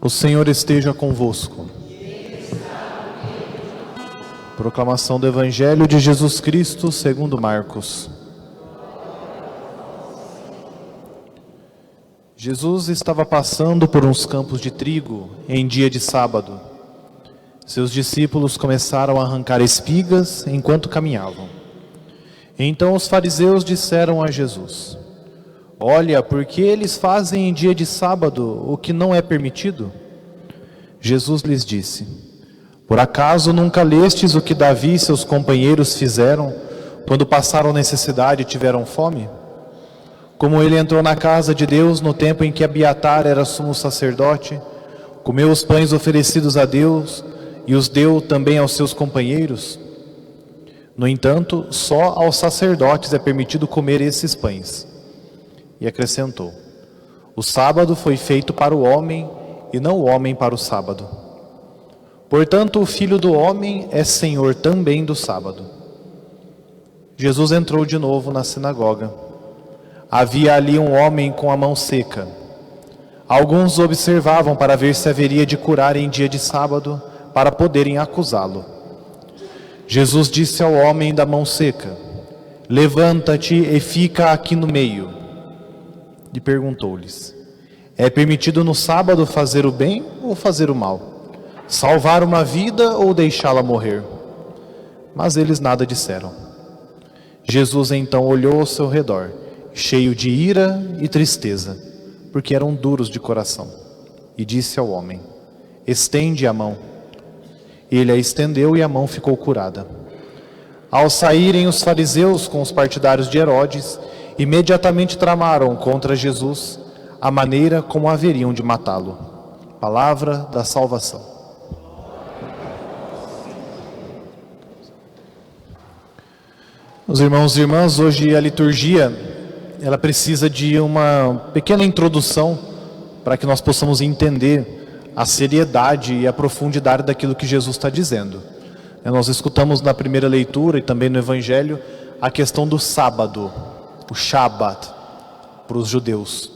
O Senhor esteja convosco. Proclamação do Evangelho de Jesus Cristo segundo Marcos. Jesus estava passando por uns campos de trigo em dia de sábado. Seus discípulos começaram a arrancar espigas enquanto caminhavam. Então os fariseus disseram a Jesus: Olha, porque eles fazem em dia de sábado o que não é permitido? Jesus lhes disse: Por acaso nunca lestes o que Davi e seus companheiros fizeram quando passaram necessidade e tiveram fome? Como ele entrou na casa de Deus no tempo em que Abiatar era sumo sacerdote, comeu os pães oferecidos a Deus e os deu também aos seus companheiros? No entanto, só aos sacerdotes é permitido comer esses pães. E acrescentou: O sábado foi feito para o homem e não o homem para o sábado. Portanto, o Filho do Homem é Senhor também do sábado. Jesus entrou de novo na sinagoga. Havia ali um homem com a mão seca. Alguns observavam para ver se haveria de curar em dia de sábado, para poderem acusá-lo. Jesus disse ao homem da mão seca: Levanta-te e fica aqui no meio. E perguntou-lhes: É permitido no sábado fazer o bem ou fazer o mal? Salvar uma vida ou deixá-la morrer? Mas eles nada disseram. Jesus então olhou ao seu redor, cheio de ira e tristeza, porque eram duros de coração, e disse ao homem: Estende a mão. Ele a estendeu e a mão ficou curada. Ao saírem os fariseus com os partidários de Herodes, imediatamente tramaram contra Jesus a maneira como haveriam de matá-lo. Palavra da salvação. Meus irmãos e irmãs, hoje a liturgia, ela precisa de uma pequena introdução para que nós possamos entender a seriedade e a profundidade daquilo que Jesus está dizendo. Nós escutamos na primeira leitura e também no Evangelho a questão do sábado, o Shabat, para os judeus.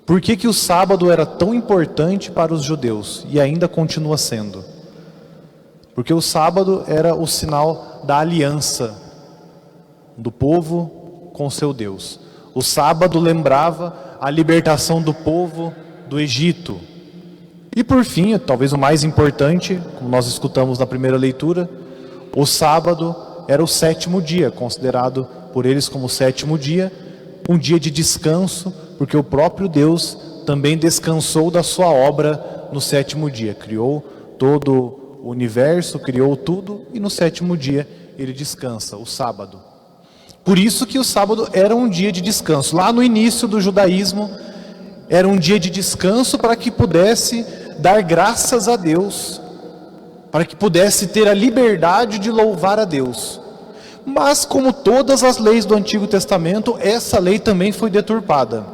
Por que o sábado era tão importante para os judeus e ainda continua sendo? Porque o sábado era o sinal da aliança do povo com seu Deus. O sábado lembrava a libertação do povo do Egito. E por fim, talvez o mais importante, como nós escutamos na primeira leitura, o sábado era o sétimo dia, considerado por eles como o sétimo dia, um dia de descanso, porque o próprio Deus também descansou da sua obra no sétimo dia. Criou todo o universo, criou tudo, e no sétimo dia ele descansa, o sábado. Por isso que o sábado era um dia de descanso. Lá no início do judaísmo, era um dia de descanso para que pudesse dar graças a Deus, para que pudesse ter a liberdade de louvar a Deus. Mas, como todas as leis do Antigo Testamento, essa lei também foi deturpada.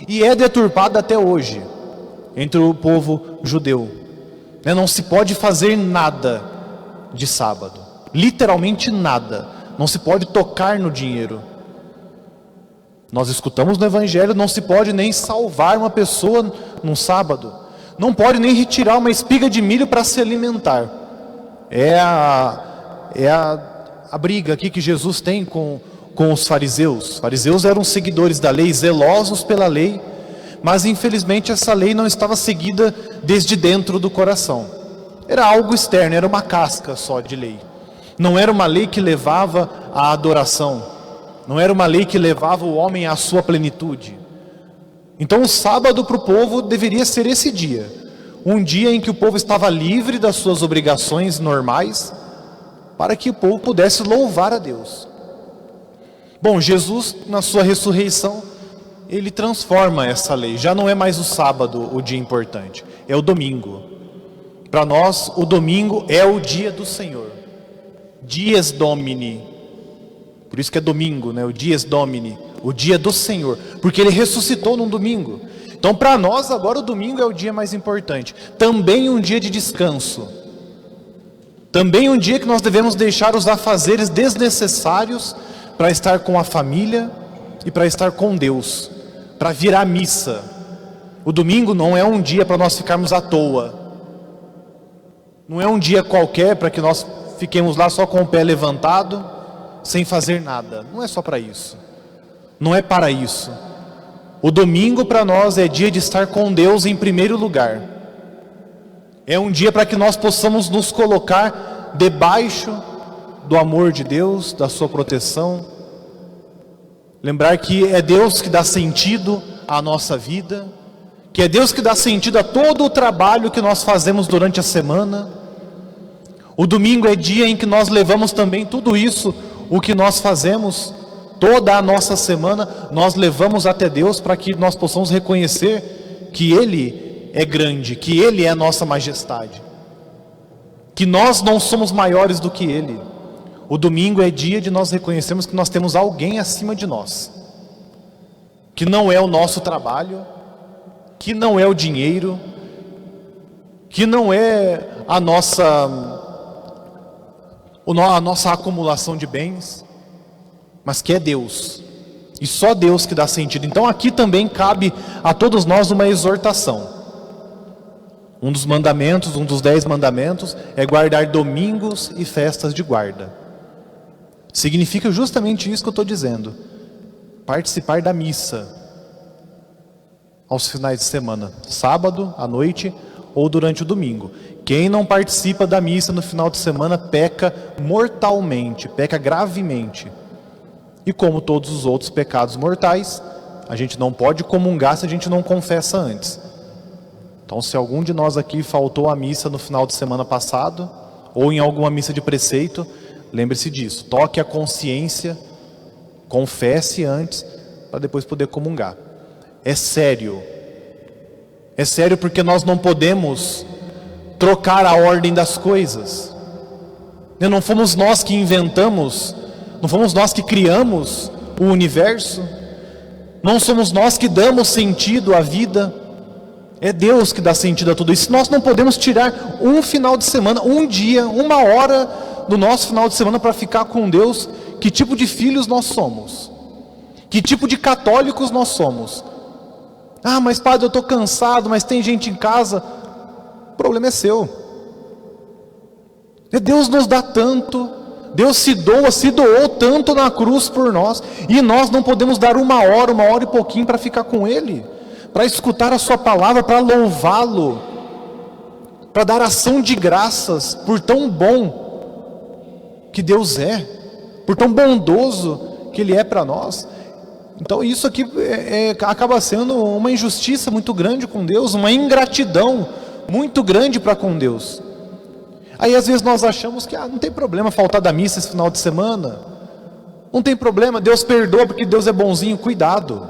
E é deturpada até hoje, entre o povo judeu. Não se pode fazer nada de sábado. Literalmente nada. Não se pode tocar no dinheiro. Nós escutamos no Evangelho, não se pode nem salvar uma pessoa num sábado. Não pode nem retirar uma espiga de milho para se alimentar. É a briga aqui que Jesus tem com os fariseus. Os fariseus eram seguidores da lei, zelosos pela lei, mas infelizmente essa lei não estava seguida desde dentro do coração. Era algo externo, era uma casca só de lei. Não era uma lei que levava à adoração. Não era uma lei que levava o homem à sua plenitude. Então o sábado para o povo deveria ser esse dia. Um dia em que o povo estava livre das suas obrigações normais, para que o povo pudesse louvar a Deus. Bom, Jesus, na sua ressurreição, ele transforma essa lei. Já não é mais o sábado o dia importante, é o domingo. Para nós, o domingo é o dia do Senhor. Dies Domini. Por isso que é domingo, né? O Dies Domini, o dia do Senhor. Porque ele ressuscitou num domingo. Então, para nós, agora o domingo é o dia mais importante. Também um dia de descanso. Também um dia que nós devemos deixar os afazeres desnecessários para estar com a família e para estar com Deus, para vir à missa. O domingo não é um dia para nós ficarmos à toa. Não é um dia qualquer para que nós fiquemos lá só com o pé levantado, sem fazer nada. Não é só para isso. Não é para isso. O domingo para nós é dia de estar com Deus em primeiro lugar. É um dia para que nós possamos nos colocar debaixo do amor de Deus, da sua proteção. Lembrar que é Deus que dá sentido à nossa vida, que é Deus que dá sentido a todo o trabalho que nós fazemos durante a semana. O domingo é dia em que nós levamos também tudo isso, o que nós fazemos, toda a nossa semana, nós levamos até Deus para que nós possamos reconhecer que Ele é grande, que Ele é a nossa majestade, que nós não somos maiores do que Ele. O domingo é dia de nós reconhecermos que nós temos alguém acima de nós, que não é o nosso trabalho, que não é o dinheiro, que não é a nossa acumulação de bens, mas que é Deus, e só Deus que dá sentido. Então aqui também cabe a todos nós uma exortação. Um dos mandamentos, um dos 10 mandamentos é guardar domingos e festas de guarda. Significa justamente isso que eu estou dizendo: participar da missa aos finais de semana, sábado à noite ou durante o domingo. Quem não participa da missa no final de semana peca mortalmente, peca gravemente. E como todos os outros pecados mortais, a gente não pode comungar se a gente não confessa antes. Então, se algum de nós aqui faltou à missa no final de semana passado, ou em alguma missa de preceito, lembre-se disso, toque a consciência, confesse antes, para depois poder comungar. É sério porque nós não podemos trocar a ordem das coisas. Não fomos nós que inventamos, não fomos nós que criamos o universo, não somos nós que damos sentido à vida, é Deus que dá sentido a tudo isso. Nós não podemos tirar um final de semana, um dia, uma hora do nosso final de semana para ficar com Deus. Que tipo de filhos nós somos? Que tipo de católicos nós somos? Ah, mas padre, eu estou cansado, mas tem gente em casa. O problema é seu. Deus nos dá tanto, Deus se doou tanto na cruz por nós, e nós não podemos dar uma hora e pouquinho para ficar com Ele, para escutar a sua palavra, para louvá-lo, para dar ação de graças por tão bom que Deus é, por tão bondoso que Ele é para nós. Então isso aqui acaba sendo uma injustiça muito grande com Deus, uma ingratidão muito grande para com Deus. Aí às vezes nós achamos que não tem problema faltar da missa esse final de semana, não tem problema, Deus perdoa porque Deus é bonzinho. Cuidado,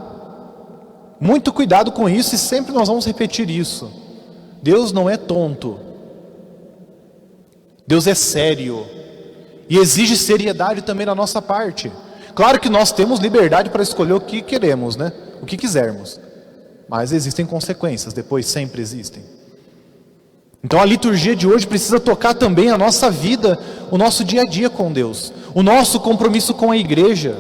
muito cuidado com isso, e sempre nós vamos repetir isso. Deus não é tonto, Deus é sério, e exige seriedade também da nossa parte. Claro que nós temos liberdade para escolher o que queremos, né? O que quisermos, mas existem consequências depois, sempre existem. Então a liturgia de hoje precisa tocar também a nossa vida, o nosso dia a dia com Deus, o nosso compromisso com a igreja,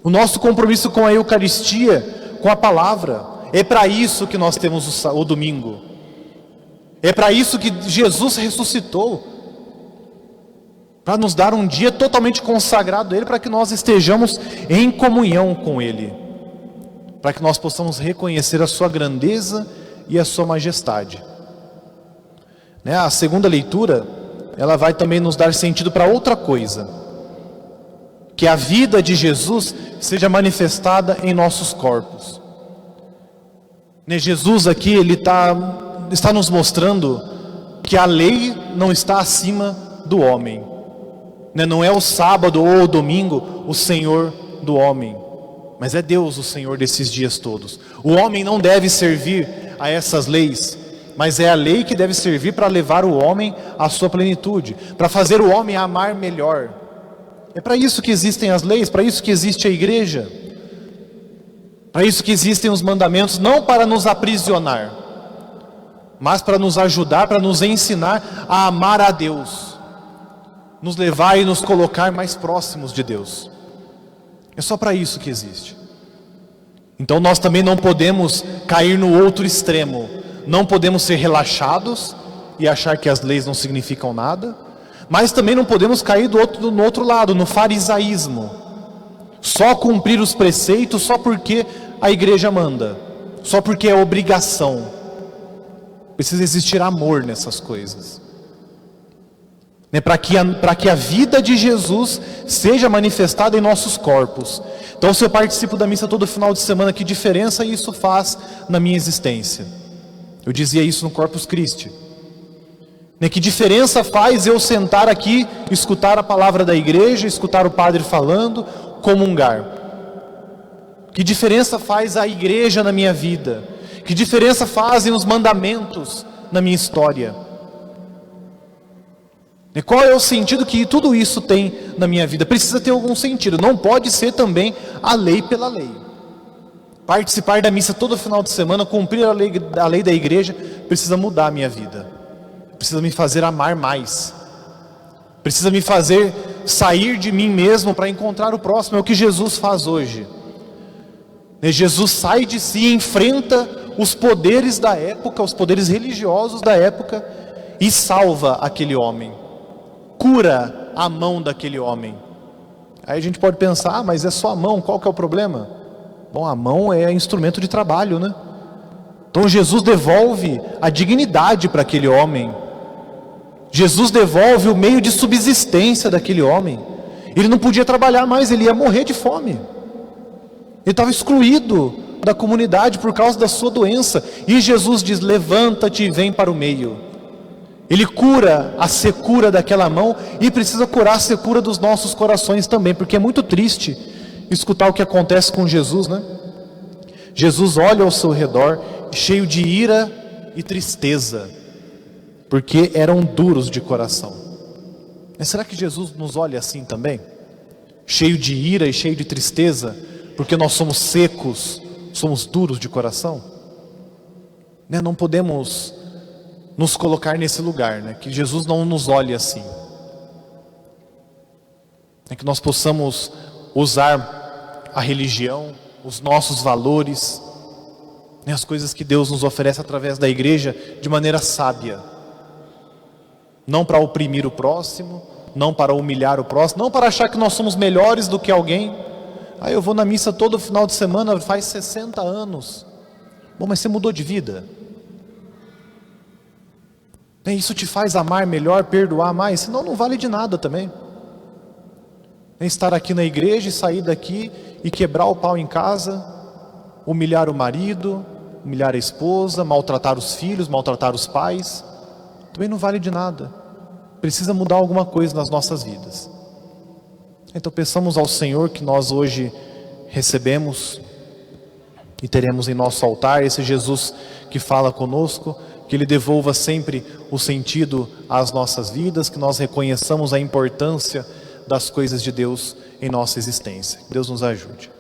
o nosso compromisso com a Eucaristia, com a palavra. É para isso que nós temos o domingo, é para isso que Jesus ressuscitou, para nos dar um dia totalmente consagrado a Ele, para que nós estejamos em comunhão com Ele, para que nós possamos reconhecer a sua grandeza e a sua majestade. A segunda leitura, ela vai também nos dar sentido para outra coisa, que a vida de Jesus seja manifestada em nossos corpos. Jesus aqui, Ele está nos mostrando que a lei não está acima do homem. Não é o sábado ou o domingo o Senhor do homem, mas é Deus o Senhor desses dias todos. O homem não deve servir a essas leis, mas é a lei que deve servir para levar o homem à sua plenitude, para fazer o homem amar melhor. É para isso que existem as leis, para isso que existe a igreja, para isso que existem os mandamentos, não para nos aprisionar, mas para nos ajudar, para nos ensinar a amar a Deus, nos levar e nos colocar mais próximos de Deus. É só para isso que existe. Então nós também não podemos cair no outro extremo. Não podemos ser relaxados e achar que as leis não significam nada, mas também não podemos cair no outro lado, no farisaísmo. Só cumprir os preceitos só porque a igreja manda, só porque é obrigação. Precisa existir amor nessas coisas, para que a vida de Jesus seja manifestada em nossos corpos. Então, se eu participo da missa todo final de semana, que diferença isso faz na minha existência? Eu dizia isso no Corpus Christi. Que diferença faz eu sentar aqui, escutar a palavra da igreja, escutar o padre falando, comungar? Que diferença faz a igreja na minha vida? Que diferença fazem os mandamentos na minha história? E qual é o sentido que tudo isso tem na minha vida? Precisa ter algum sentido. Não pode ser também a lei pela lei. Participar da missa todo final de semana, cumprir a lei da igreja, precisa mudar a minha vida. Precisa me fazer amar mais. Precisa me fazer sair de mim mesmo para encontrar o próximo. É o que Jesus faz hoje. Jesus sai de si, enfrenta os poderes da época, os poderes religiosos da época, e salva aquele homem. Cura a mão daquele homem. Aí a gente pode pensar, mas é só a mão, qual que é o problema? Bom, a mão é instrumento de trabalho, né? Então Jesus devolve a dignidade para aquele homem. Jesus devolve o meio de subsistência daquele homem. Ele não podia trabalhar mais, ele ia morrer de fome. Ele estava excluído da comunidade por causa da sua doença. E Jesus diz, levanta-te e vem para o meio. Ele cura a secura daquela mão e precisa curar a secura dos nossos corações também, porque é muito triste escutar o que acontece com Jesus, né? Jesus olha ao seu redor, cheio de ira e tristeza, porque eram duros de coração. Mas será que Jesus nos olha assim também? Cheio de ira e cheio de tristeza, porque nós somos secos, somos duros de coração? Não podemos nos colocar nesse lugar, que Jesus não nos olhe assim. Que nós possamos usar a religião, os nossos valores, as coisas que Deus nos oferece através da igreja de maneira sábia. Não para oprimir o próximo, não para humilhar o próximo, não para achar que nós somos melhores do que alguém. Eu vou na missa todo final de semana, faz 60 anos. Bom, mas você mudou de vida? Isso te faz amar melhor, perdoar mais? Senão não vale de nada também. Estar aqui na igreja e sair daqui e quebrar o pau em casa, humilhar o marido, humilhar a esposa, maltratar os filhos, maltratar os pais, também não vale de nada. Precisa mudar alguma coisa nas nossas vidas. Então peçamos ao Senhor que nós hoje recebemos e teremos em nosso altar esse Jesus que fala conosco, que Ele devolva sempre o sentido às nossas vidas, que nós reconheçamos a importância das coisas de Deus em nossa existência. Deus nos ajude.